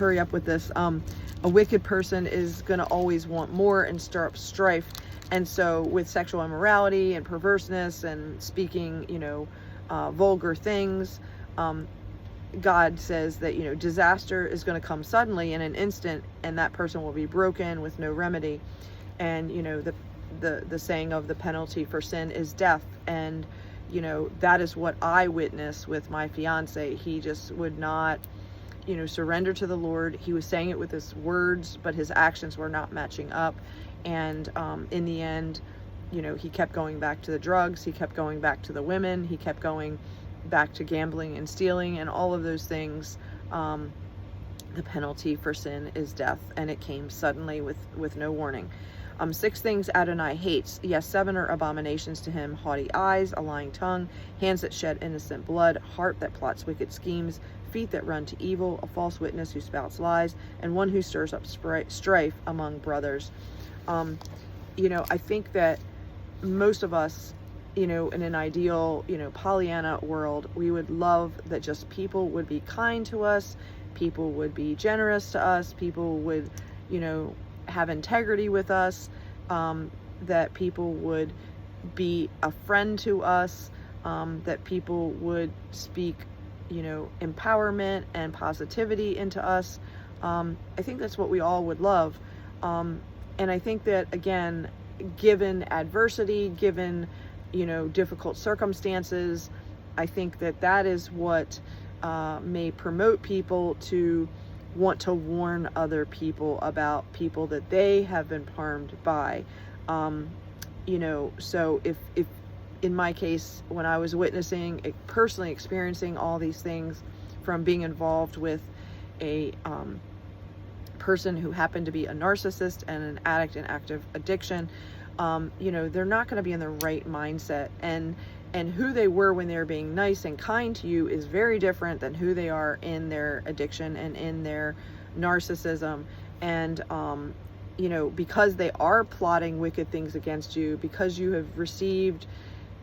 hurry up with this. A wicked person is going to always want more and stir up strife. And so with sexual immorality and perverseness and speaking, vulgar things, God says that, disaster is going to come suddenly in an instant, and that person will be broken with no remedy. And, the saying of the penalty for sin is death. And, that is what I witnessed with my fiance. He just would not, surrender to the Lord. He was saying it with his words, but his actions were not matching up. And in the end, he kept going back to the drugs. He kept going back to the women. He kept going back to gambling and stealing and all of those things. The penalty for sin is death, and it came suddenly with no warning. 6 things Adonai hates. Yes, 7 are abominations to him: haughty eyes, a lying tongue, hands that shed innocent blood, heart that plots wicked schemes, feet that run to evil, a false witness who spouts lies, and one who stirs up strife among brothers. I think that most of us, in an ideal, Pollyanna world, we would love that just people would be kind to us, people would be generous to us, people would, have integrity with us, that people would be a friend to us, that people would speak, empowerment and positivity into us. I think that's what we all would love. And I think that, again, given adversity, given, difficult circumstances, I think that is what may promote people to want to warn other people about people that they have been harmed by. So if in my case, when I was witnessing, personally experiencing all these things from being involved with a person who happened to be a narcissist and an addict in active addiction, they're not going to be in the right mindset, and who they were when they were being nice and kind to you is very different than who they are in their addiction and in their narcissism. And because they are plotting wicked things against you, because you have received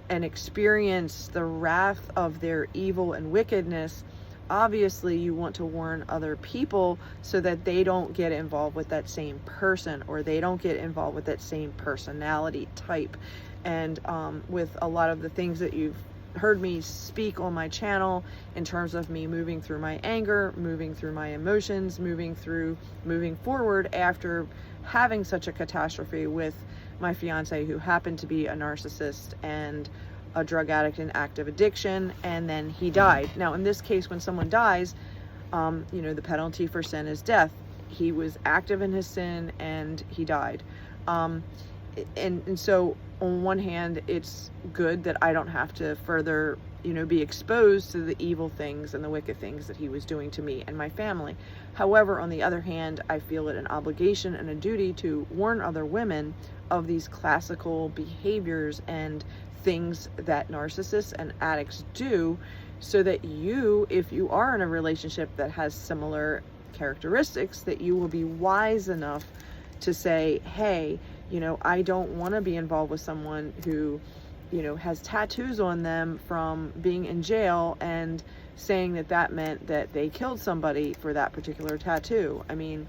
and experienced the wrath of their evil and wickedness, obviously you want to warn other people so that they don't get involved with that same person, or they don't get involved with that same personality type. And with a lot of the things that you've heard me speak on my channel in terms of me moving through my anger, moving through my emotions, moving forward after having such a catastrophe with my fiance, who happened to be a narcissist and a drug addict in active addiction, and then he died. Now, in this case, when someone dies, the penalty for sin is death. He was active in his sin and he died. And so on one hand, it's good that I don't have to further, be exposed to the evil things and the wicked things that he was doing to me and my family. However, on the other hand, I feel it an obligation and a duty to warn other women of these classical behaviors and things that narcissists and addicts do, so that you, if you are in a relationship that has similar characteristics, that you will be wise enough to say, hey, I don't want to be involved with someone who, has tattoos on them from being in jail and saying that meant that they killed somebody for that particular tattoo. I mean,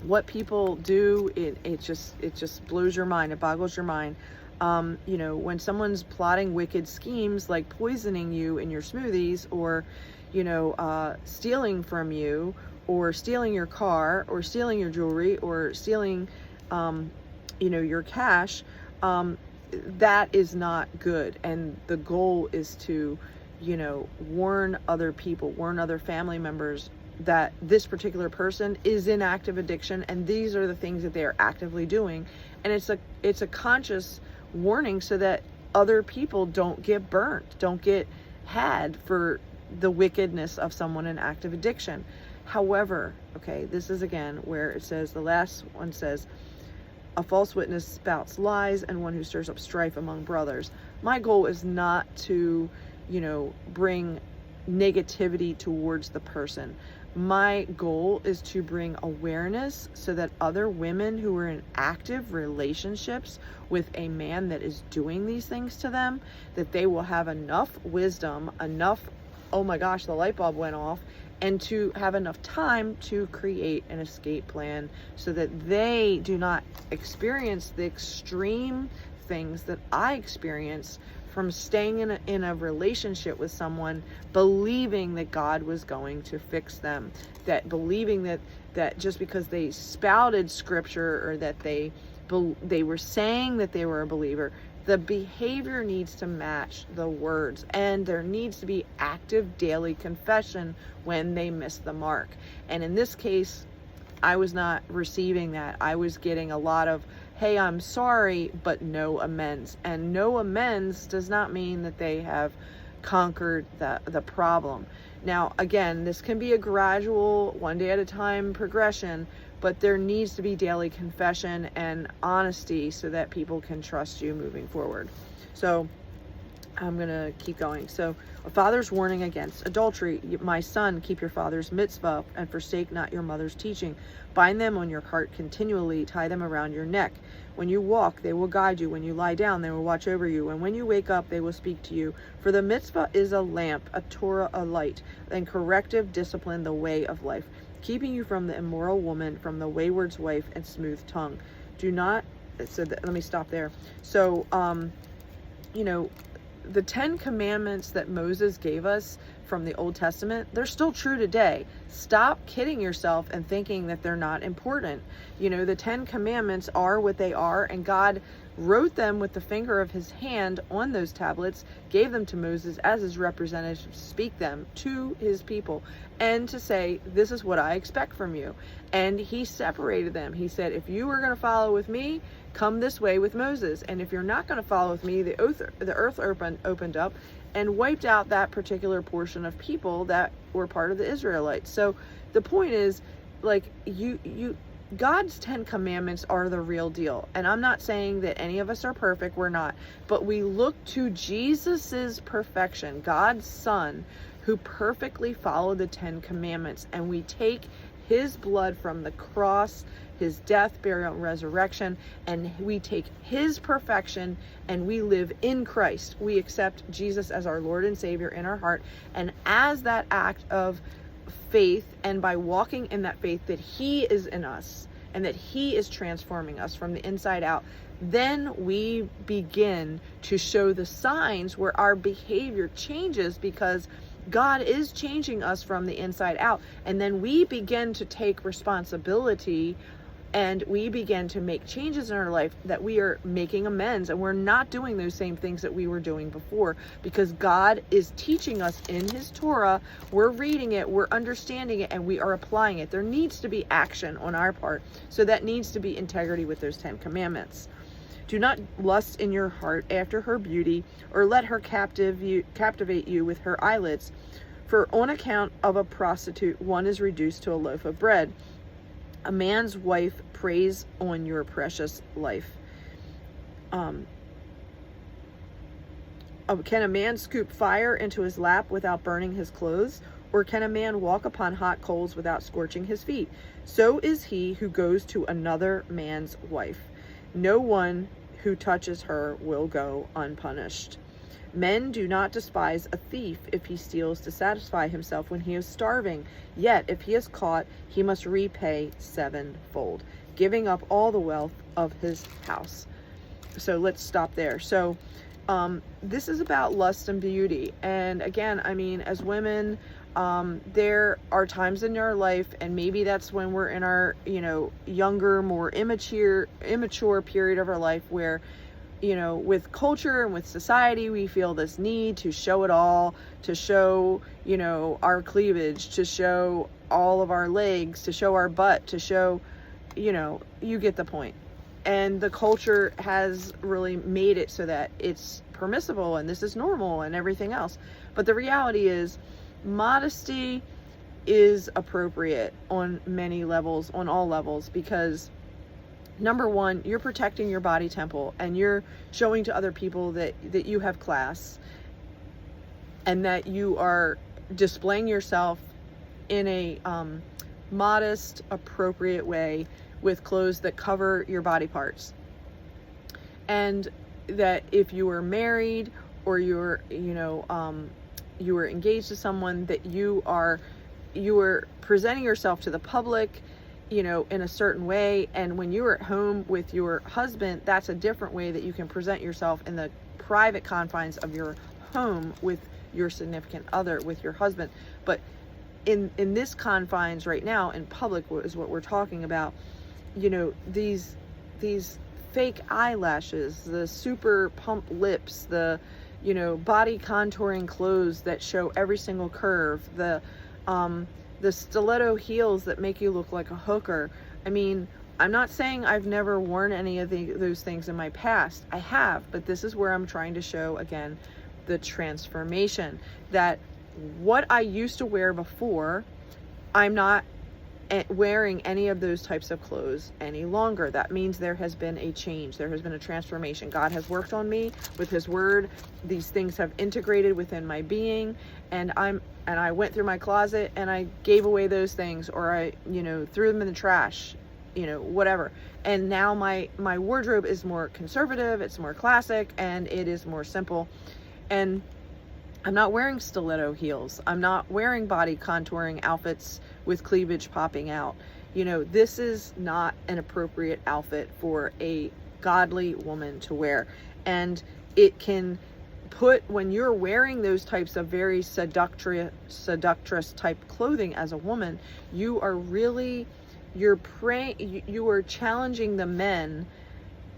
what people do, it just blows your mind. It boggles your mind. When someone's plotting wicked schemes like poisoning you in your smoothies, or, stealing from you, or stealing your car, or stealing your jewelry, or stealing, your cash, that is not good. And the goal is to, warn other people, warn other family members that this particular person is in active addiction, and these are the things that they are actively doing. And it's a conscious warning so that other people don't get burnt, don't get had for the wickedness of someone in active addiction. However, okay, this is again where it says, the last one says, a false witness spouts lies, and one who stirs up strife among brothers. My goal is not to, bring negativity towards the person. My goal is to bring awareness so that other women who are in active relationships with a man that is doing these things to them, that they will have enough wisdom, enough, oh my gosh, the light bulb went off, and to have enough time to create an escape plan so that they do not experience the extreme things that I experienced from staying in a relationship with someone, believing that God was going to fix them, that believing that just because they spouted scripture, or that they were saying that they were a believer, the behavior needs to match the words, and there needs to be active daily confession when they miss the mark. And in this case, I was not receiving that. I was getting a lot of, hey, I'm sorry, but no amends. And no amends does not mean that they have conquered the problem. Now, again, this can be a gradual, one day at a time progression, but there needs to be daily confession and honesty so that people can trust you moving forward. So I'm going to keep going. So a father's warning against adultery. My son, keep your father's mitzvah and forsake not your mother's teaching. Bind them on your heart continually. Tie them around your neck. When you walk, they will guide you. When you lie down, they will watch over you. And when you wake up, they will speak to you. For the mitzvah is a lamp, a Torah a light, and corrective discipline the way of life, keeping you from the immoral woman, from the wayward's wife, and smooth tongue. Do not, let me stop there. So, the 10 commandments that Moses gave us from the Old Testament, they're still true today. Stop kidding yourself and thinking that they're not important. The 10 commandments are what they are, and God wrote them with the finger of his hand on those tablets, gave them to Moses as his representative to speak them to his people and to say, this is what I expect from you. And he separated them. He said, if you are going to follow with me, come this way with Moses. And if you're not going to follow with me, the earth opened up and wiped out that particular portion of people that were part of the Israelites. So the point is, God's 10 commandments are the real deal. And I'm not saying that any of us are perfect. We're not. But we look to Jesus's perfection, God's Son, who perfectly followed the 10 commandments. And we take his blood from the cross, his death, burial, and resurrection, and we take his perfection and we live in Christ. We accept Jesus as our Lord and Savior in our heart. And as that act of faith, and by walking in that faith that he is in us and that he is transforming us from the inside out, then we begin to show the signs where our behavior changes, because God is changing us from the inside out. And then we begin to take responsibility, and we begin to make changes in our life, that we are making amends, and we're not doing those same things that we were doing before, because God is teaching us in his Torah. We're reading it, we're understanding it, and we are applying it. There needs to be action on our part. So that needs to be integrity with those 10 commandments. Do not lust in your heart after her beauty, or let her captivate you with her eyelids. For on account of a prostitute, one is reduced to a loaf of bread. A man's wife preys on your precious life. Can a man scoop fire into his lap without burning his clothes? Or can a man walk upon hot coals without scorching his feet? So is he who goes to another man's wife. No one who touches her will go unpunished. Men do not despise a thief if he steals to satisfy himself when he is starving. Yet if he is caught, he must repay sevenfold, giving up all the wealth of his house. So let's stop there. So this is about lust and beauty. And again, as women, there are times in our life, and maybe that's when we're in our, younger, more immature period of our life, where, with culture and with society, we feel this need to show it all, to show, our cleavage, to show all of our legs, to show our butt, to show, you get the point. And the culture has really made it so that it's permissible and this is normal and everything else. But the reality is, modesty is appropriate on many levels, on all levels, because number one, you're protecting your body temple, and you're showing to other people that you have class, and that you are displaying yourself in a modest, appropriate way with clothes that cover your body parts. And that if you were married, or you were engaged to someone, that you are you are presenting yourself to the public, you know, in a certain way. And when you're at home with your husband, that's a different way that you can present yourself in the private confines of your home with your significant other, with your husband. But in this confines right now, in public, is what we're talking about. You know, these fake eyelashes, the super pump lips, the, you know, body contouring clothes that show every single curve, the stiletto heels that make you look like a hooker. I mean, I'm not saying I've never worn any of those things in my past. I have, but this is where I'm trying to show, again, the transformation. That what I used to wear before, I'm not wearing any of those types of clothes any longer. That means there has been a change. There has been a transformation. God has worked on me with his word. These things have integrated within my being, and I went through my closet and I gave away those things, or I, you know, threw them in the trash, you know, whatever. And now my wardrobe is more conservative, it's more classic, and it is more simple. And I'm not wearing stiletto heels. I'm not wearing body contouring outfits with cleavage popping out. You know, this is not an appropriate outfit for a godly woman to wear. And it can put, when you're wearing those types of very seductress type clothing as a woman, you are really, you are challenging the men,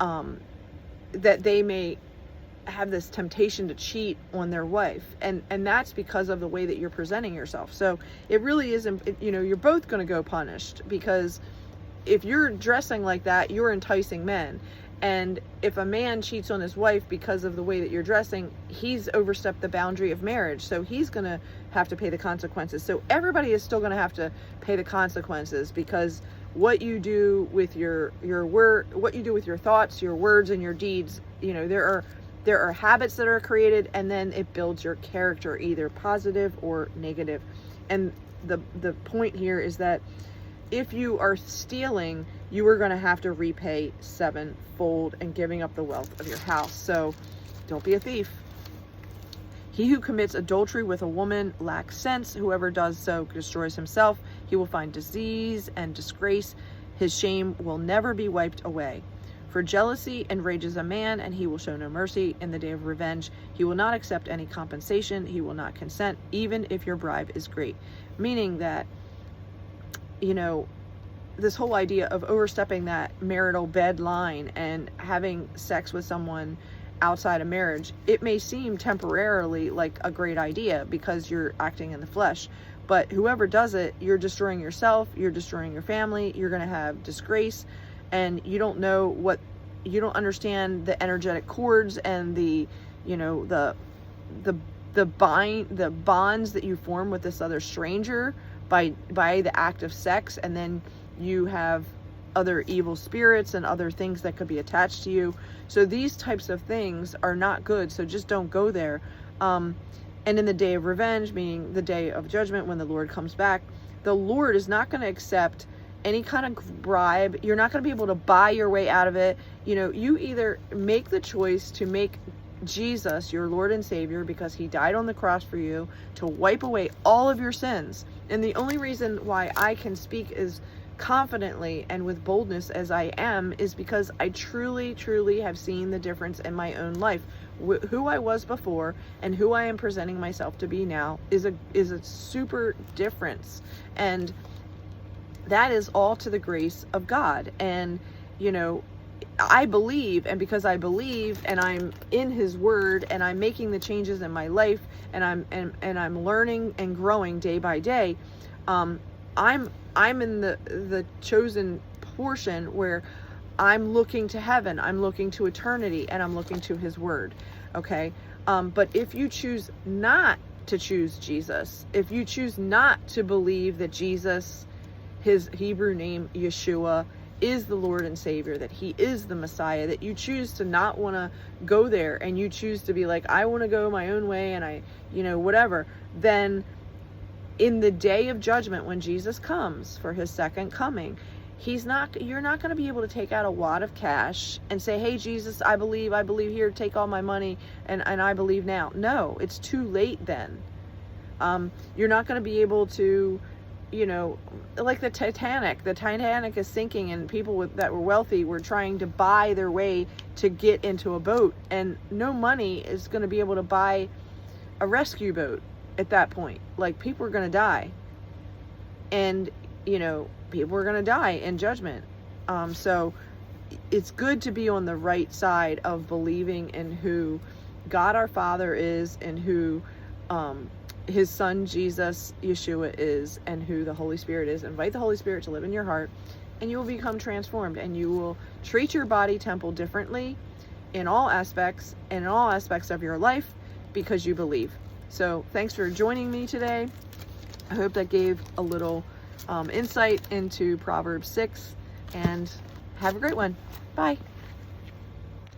that they may have this temptation to cheat on their wife, and that's because of the way that you're presenting yourself. So it really isn't, you know, you're both going to go punished, because if you're dressing like that, you're enticing men. And if a man cheats on his wife because of the way that you're dressing, he's overstepped the boundary of marriage, so he's going to have to pay the consequences. So everybody is still going to have to pay the consequences, because what you do with your word, what you do with your thoughts, your words, and your deeds, you know, there are habits that are created, and then it builds your character, either positive or negative. And the point here is that if you are stealing, you are going to have to repay sevenfold and giving up the wealth of your house. So don't be a thief. He who commits adultery with a woman lacks sense. Whoever does so destroys himself. He will find disease and disgrace. His shame will never be wiped away. For jealousy enrages a man, and he will show no mercy in the day of revenge. He will not accept any compensation. He will not consent, even if your bribe is great. Meaning that, you know, this whole idea of overstepping that marital bed line and having sex with someone outside of marriage, it may seem temporarily like a great idea because you're acting in the flesh. But whoever does it, you're destroying yourself, you're destroying your family, you're going to have disgrace. And you don't know what, you don't understand the energetic cords and the, you know, the bonds that you form with this other stranger by the act of sex. And then you have other evil spirits and other things that could be attached to you. So these types of things are not good. So just don't go there. And in the day of revenge, meaning the day of judgment, when the Lord comes back, the Lord is not going to accept any kind of bribe. You're not going to be able to buy your way out of it. You know, you either make the choice to make Jesus your Lord and Savior, because he died on the cross for you to wipe away all of your sins. And the only reason why I can speak as confidently and with boldness as I am is because I truly have seen the difference in my own life. Who I was before and who I am presenting myself to be now is a super difference. And that is all to the grace of God. And, you know, I believe, and because I believe and I'm in his word and I'm making the changes in my life and I'm learning and growing day by day, I'm in the chosen portion where I'm looking to heaven, I'm looking to eternity, and I'm looking to his word. Okay. But if you choose not to choose Jesus, if you choose not to believe that Jesus, his Hebrew name Yeshua, is the Lord and Savior, that he is the Messiah, that you choose to not want to go there and you choose to be like, I want to go my own way and I, you know, whatever, then in the day of judgment, when Jesus comes for his second coming, you're not going to be able to take out a wad of cash and say, hey, Jesus, I believe here, take all my money and I believe now. No, it's too late then. You're not going to be able to you know, like the Titanic is sinking, and people that were wealthy were trying to buy their way to get into a boat, and no money is going to be able to buy a rescue boat at that point. Like, people are going to die, and, you know, people are going to die in judgment. So it's good to be on the right side of believing in who God our Father is, and who his son Jesus Yeshua is, and who the Holy Spirit is. Invite the Holy Spirit to live in your heart, and you will become transformed, and you will treat your body temple differently in all aspects of your life, because you believe. So thanks for joining me today. I hope that gave a little insight into Proverbs 6, and have a great one. Bye.